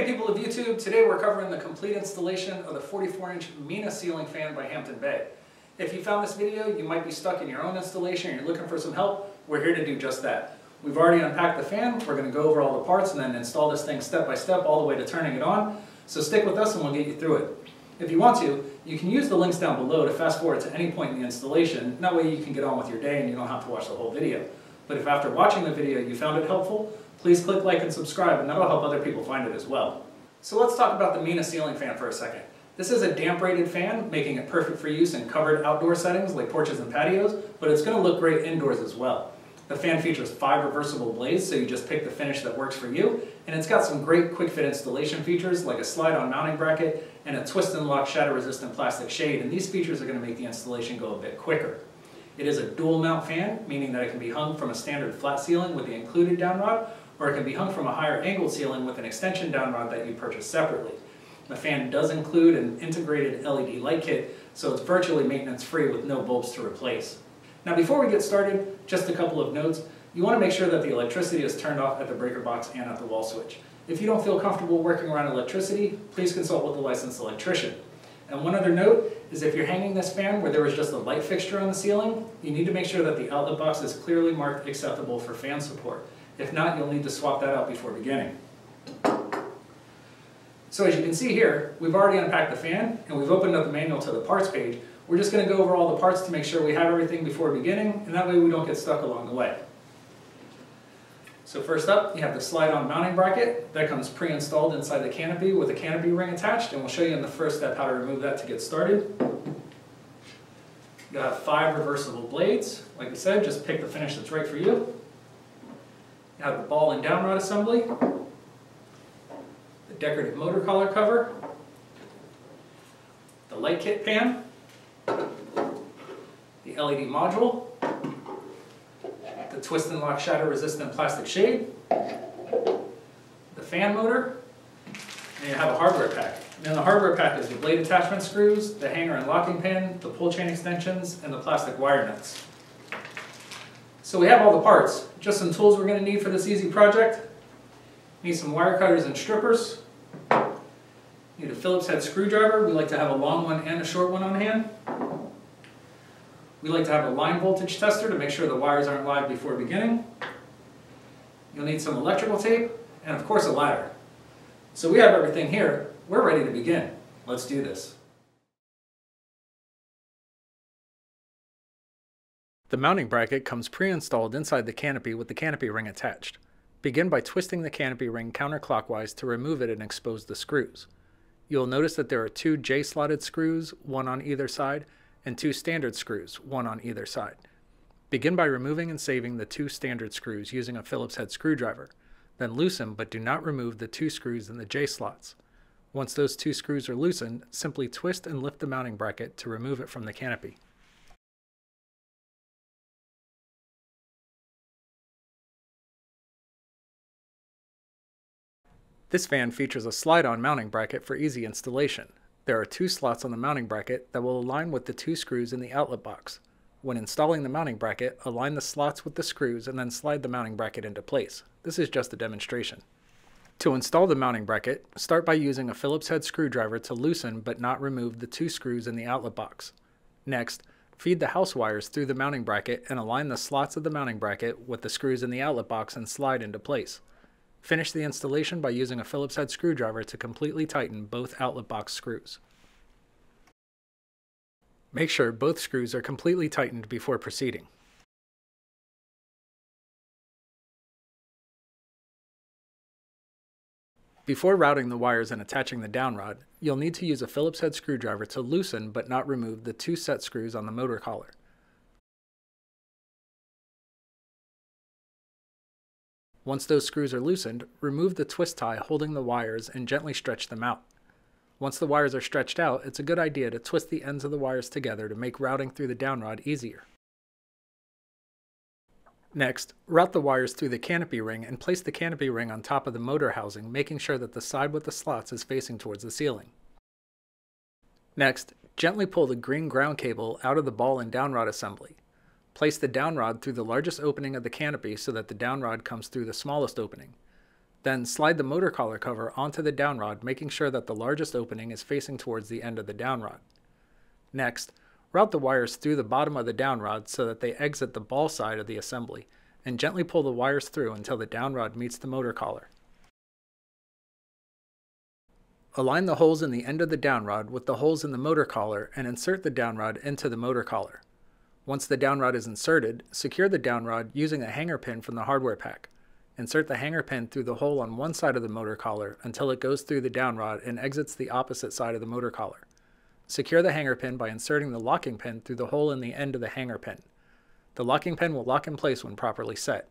Hey people of YouTube, today we're covering the complete installation of the 44-inch Mena ceiling fan by Hampton Bay. If you found this video, you might be stuck in your own installation and you're looking for some help, we're here to do just that. We've already unpacked the fan, we're going to go over all the parts and then install this thing step by step all the way to turning it on. So stick with us and we'll get you through it. If you want to, you can use the links down below to fast forward to any point in the installation. That way you can get on with your day and you don't have to watch the whole video. But if after watching the video you found it helpful, please click like and subscribe and that'll help other people find it as well. So let's talk about the Mena ceiling fan for a second. This is a damp rated fan, making it perfect for use in covered outdoor settings like porches and patios, but it's going to look great indoors as well. The fan features 5 reversible blades, so you just pick the finish that works for you, and it's got some great quick fit installation features like a slide-on mounting bracket and a twist and lock shatter resistant plastic shade, and these features are going to make the installation go a bit quicker. It is a dual mount fan, meaning that it can be hung from a standard flat ceiling with the included downrod, or it can be hung from a higher angled ceiling with an extension downrod that you purchase separately. The fan does include an integrated LED light kit, so it's virtually maintenance free with no bulbs to replace. Now before we get started, just a couple of notes. You want to make sure that the electricity is turned off at the breaker box and at the wall switch. If you don't feel comfortable working around electricity, please consult with a licensed electrician. And one other note is if you're hanging this fan where there was just a light fixture on the ceiling, you need to make sure that the outlet box is clearly marked acceptable for fan support. If not, you'll need to swap that out before beginning. So as you can see here, we've already unpacked the fan and we've opened up the manual to the parts page. We're just going to go over all the parts to make sure we have everything before beginning, and that way we don't get stuck along the way. So first up, you have the slide-on mounting bracket. That comes pre-installed inside the canopy with a canopy ring attached, and we'll show you in the first step how to remove that to get started. You'll have 5 reversible blades. Like I said, just pick the finish that's right for you. You have the ball and downrod assembly, the decorative motor collar cover, the light kit pan, the LED module, the twist and lock shatter resistant plastic shade, the fan motor, and you have a hardware pack. And in the hardware pack is the blade attachment screws, the hanger and locking pin, the pull chain extensions, and the plastic wire nuts. So we have all the parts. Just some tools we're going to need for this easy project. Need some wire cutters and strippers. Need a Phillips head screwdriver. We like to have a long one and a short one on hand. We like to have a line voltage tester to make sure the wires aren't live before beginning. You'll need some electrical tape and of course a ladder. So we have everything here. We're ready to begin. Let's do this. The mounting bracket comes pre-installed inside the canopy with the canopy ring attached. Begin by twisting the canopy ring counterclockwise to remove it and expose the screws. You'll notice that there are 2 J-slotted screws, one on either side, and 2 standard screws, one on either side. Begin by removing and saving the 2 standard screws using a Phillips head screwdriver. Then loosen but do not remove the 2 screws in the J-slots. Once those 2 screws are loosened, simply twist and lift the mounting bracket to remove it from the canopy. This fan features a slide-on mounting bracket for easy installation. There are 2 slots on the mounting bracket that will align with the 2 screws in the outlet box. When installing the mounting bracket, align the slots with the screws and then slide the mounting bracket into place. This is just a demonstration. To install the mounting bracket, start by using a Phillips head screwdriver to loosen but not remove the 2 screws in the outlet box. Next, feed the house wires through the mounting bracket and align the slots of the mounting bracket with the screws in the outlet box and slide into place. Finish the installation by using a Phillips head screwdriver to completely tighten both outlet box screws. Make sure both screws are completely tightened before proceeding. Before routing the wires and attaching the downrod, you'll need to use a Phillips head screwdriver to loosen but not remove the 2 set screws on the motor collar. Once those screws are loosened, remove the twist tie holding the wires and gently stretch them out. Once the wires are stretched out, it's a good idea to twist the ends of the wires together to make routing through the downrod easier. Next, route the wires through the canopy ring and place the canopy ring on top of the motor housing, making sure that the side with the slots is facing towards the ceiling. Next, gently pull the green ground cable out of the ball and downrod assembly. Place the downrod through the largest opening of the canopy so that the downrod comes through the smallest opening. Then slide the motor collar cover onto the downrod, making sure that the largest opening is facing towards the end of the downrod. Next, route the wires through the bottom of the downrod so that they exit the ball side of the assembly, and gently pull the wires through until the downrod meets the motor collar. Align the holes in the end of the downrod with the holes in the motor collar and insert the downrod into the motor collar. Once the downrod is inserted, secure the downrod using a hanger pin from the hardware pack. Insert the hanger pin through the hole on one side of the motor collar until it goes through the downrod and exits the opposite side of the motor collar. Secure the hanger pin by inserting the locking pin through the hole in the end of the hanger pin. The locking pin will lock in place when properly set.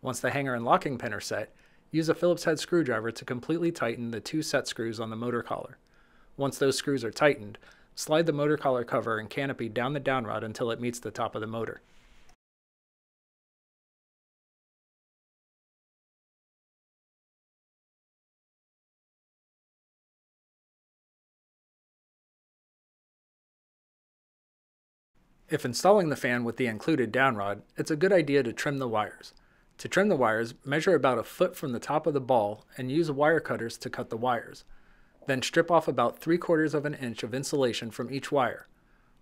Once the hanger and locking pin are set, use a Phillips head screwdriver to completely tighten the 2 set screws on the motor collar. Once those screws are tightened, slide the motor collar cover and canopy down the downrod until it meets the top of the motor. If installing the fan with the included downrod, it's a good idea to trim the wires. To trim the wires, measure about a foot from the top of the ball and use wire cutters to cut the wires. Then strip off about 3/4 of an inch of insulation from each wire.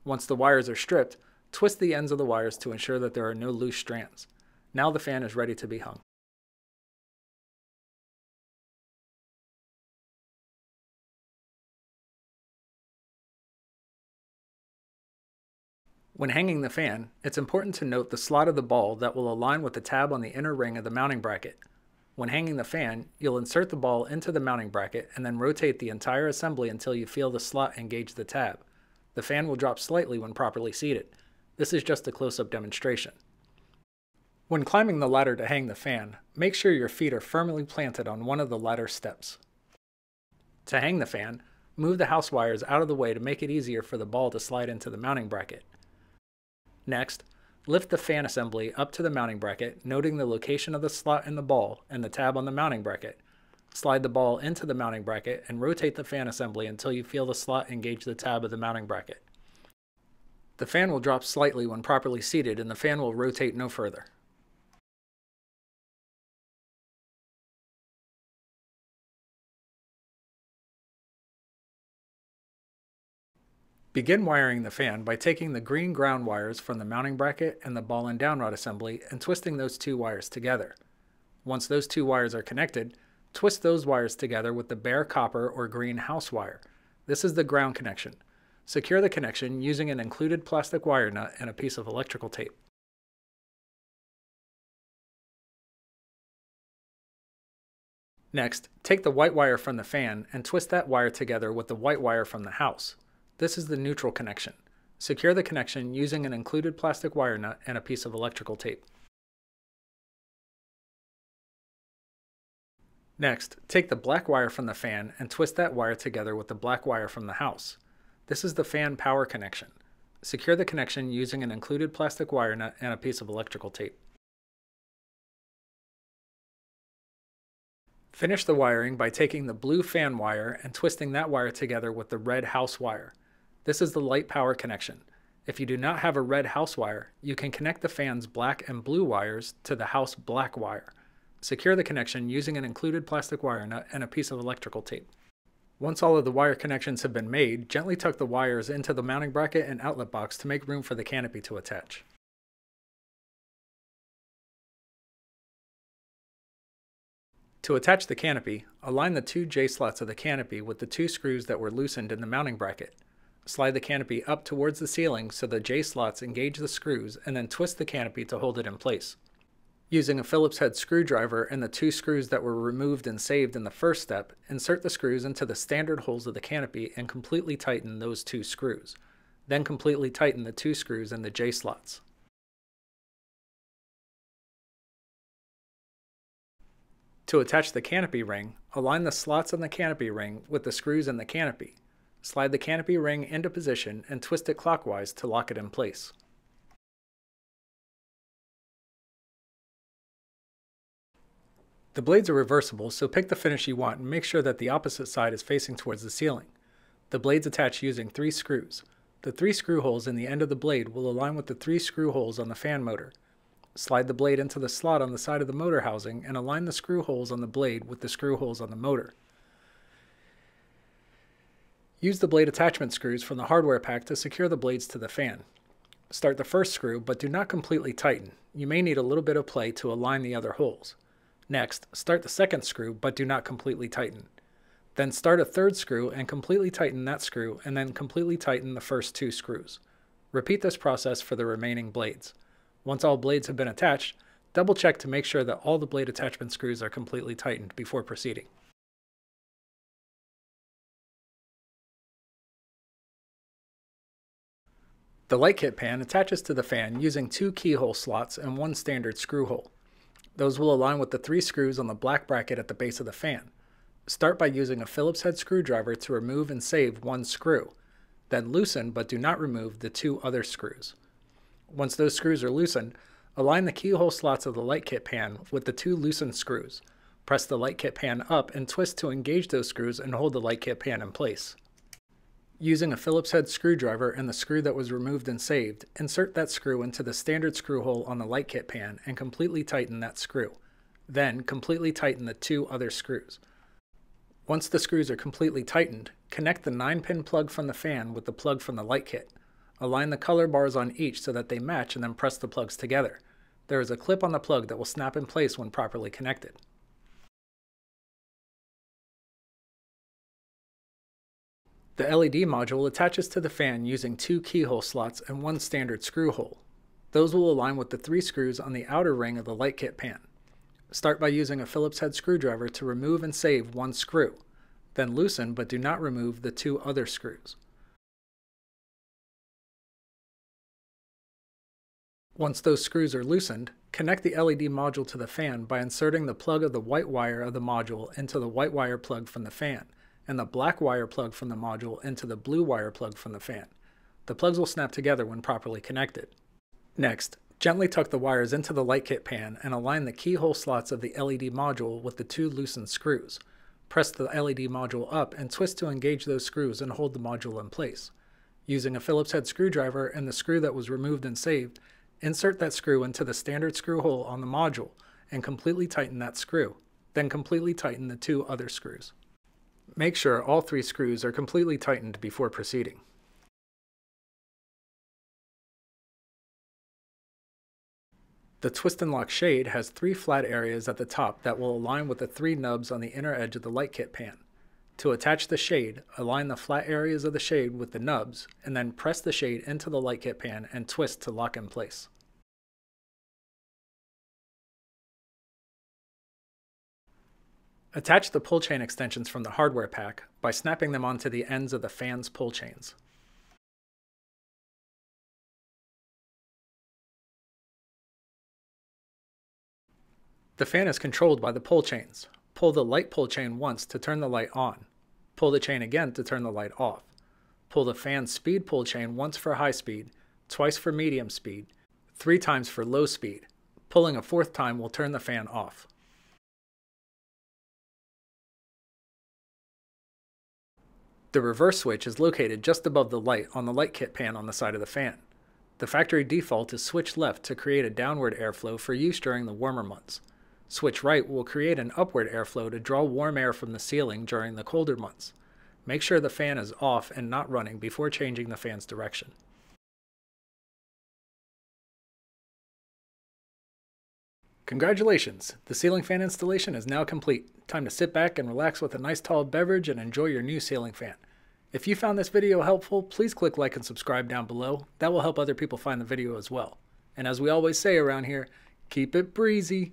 Once the wires are stripped, twist the ends of the wires to ensure that there are no loose strands. Now the fan is ready to be hung. When hanging the fan, it's important to note the slot of the ball that will align with the tab on the inner ring of the mounting bracket. When hanging the fan, you'll insert the ball into the mounting bracket and then rotate the entire assembly until you feel the slot engage the tab. The fan will drop slightly when properly seated. This is just a close-up demonstration. When climbing the ladder to hang the fan, make sure your feet are firmly planted on one of the ladder steps. To hang the fan, move the house wires out of the way to make it easier for the ball to slide into the mounting bracket. Next, lift the fan assembly up to the mounting bracket, noting the location of the slot in the ball and the tab on the mounting bracket. Slide the ball into the mounting bracket and rotate the fan assembly until you feel the slot engage the tab of the mounting bracket. The fan will drop slightly when properly seated and the fan will rotate no further. Begin wiring the fan by taking the green ground wires from the mounting bracket and the ball and downrod assembly and twisting those 2 wires together. Once those 2 wires are connected, twist those wires together with the bare copper or green house wire. This is the ground connection. Secure the connection using an included plastic wire nut and a piece of electrical tape. Next, take the white wire from the fan and twist that wire together with the white wire from the house. This is the neutral connection. Secure the connection using an included plastic wire nut and a piece of electrical tape. Next, take the black wire from the fan and twist that wire together with the black wire from the house. This is the fan power connection. Secure the connection using an included plastic wire nut and a piece of electrical tape. Finish the wiring by taking the blue fan wire and twisting that wire together with the red house wire. This is the light power connection. If you do not have a red house wire, you can connect the fan's black and blue wires to the house black wire. Secure the connection using an included plastic wire nut and a piece of electrical tape. Once all of the wire connections have been made, gently tuck the wires into the mounting bracket and outlet box to make room for the canopy to attach. To attach the canopy, align the 2 J-slots of the canopy with the 2 screws that were loosened in the mounting bracket. Slide the canopy up towards the ceiling so the J-slots engage the screws and then twist the canopy to hold it in place. Using a Phillips head screwdriver and the 2 screws that were removed and saved in the first step, insert the screws into the standard holes of the canopy and completely tighten those 2 screws. Then completely tighten the 2 screws in the J-slots. To attach the canopy ring, align the slots on the canopy ring with the screws in the canopy. Slide the canopy ring into position and twist it clockwise to lock it in place. The blades are reversible, so pick the finish you want and make sure that the opposite side is facing towards the ceiling. The blades attach using 3 screws. The 3 screw holes in the end of the blade will align with the 3 screw holes on the fan motor. Slide the blade into the slot on the side of the motor housing and align the screw holes on the blade with the screw holes on the motor. Use the blade attachment screws from the hardware pack to secure the blades to the fan. Start the first screw, but do not completely tighten. You may need a little bit of play to align the other holes. Next, start the second screw, but do not completely tighten. Then start a third screw and completely tighten that screw, and then completely tighten the first two screws. Repeat this process for the remaining blades. Once all blades have been attached, double check to make sure that all the blade attachment screws are completely tightened before proceeding. The light kit pan attaches to the fan using 2 keyhole slots and 1 standard screw hole. Those will align with the 3 screws on the black bracket at the base of the fan. Start by using a Phillips head screwdriver to remove and save 1 screw. Then loosen but do not remove the 2 other screws. Once those screws are loosened, align the keyhole slots of the light kit pan with the 2 loosened screws. Press the light kit pan up and twist to engage those screws and hold the light kit pan in place. Using a Phillips head screwdriver and the screw that was removed and saved, insert that screw into the standard screw hole on the light kit pan and completely tighten that screw. Then completely tighten the 2 other screws. Once the screws are completely tightened, connect the 9-pin plug from the fan with the plug from the light kit. Align the color bars on each so that they match and then press the plugs together. There is a clip on the plug that will snap in place when properly connected. The LED module attaches to the fan using 2 keyhole slots and 1 standard screw hole. Those will align with the 3 screws on the outer ring of the light kit pan. Start by using a Phillips head screwdriver to remove and save 1 screw. Then loosen but do not remove the 2 other screws. Once those screws are loosened, connect the LED module to the fan by inserting the plug of the white wire of the module into the white wire plug from the fan, and the black wire plug from the module into the blue wire plug from the fan. The plugs will snap together when properly connected. Next, gently tuck the wires into the light kit pan and align the keyhole slots of the LED module with the 2 loosened screws. Press the LED module up and twist to engage those screws and hold the module in place. Using a Phillips head screwdriver and the screw that was removed and saved, insert that screw into the standard screw hole on the module and completely tighten that screw. Then completely tighten the 2 other screws. Make sure all 3 screws are completely tightened before proceeding. The twist and lock shade has 3 flat areas at the top that will align with the 3 nubs on the inner edge of the light kit pan. To attach the shade, align the flat areas of the shade with the nubs, and then press the shade into the light kit pan and twist to lock in place. Attach the pull chain extensions from the hardware pack by snapping them onto the ends of the fan's pull chains. The fan is controlled by the pull chains. Pull the light pull chain once to turn the light on. Pull the chain again to turn the light off. Pull the fan speed pull chain once for high speed, twice for medium speed, 3 times for low speed. Pulling a 4th time will turn the fan off. The reverse switch is located just above the light on the light kit pan on the side of the fan. The factory default is switch left to create a downward airflow for use during the warmer months. Switch right will create an upward airflow to draw warm air from the ceiling during the colder months. Make sure the fan is off and not running before changing the fan's direction. Congratulations! The ceiling fan installation is now complete. Time to sit back and relax with a nice tall beverage and enjoy your new ceiling fan. If you found this video helpful, please click like and subscribe down below. That will help other people find the video as well. And as we always say around here, keep it breezy.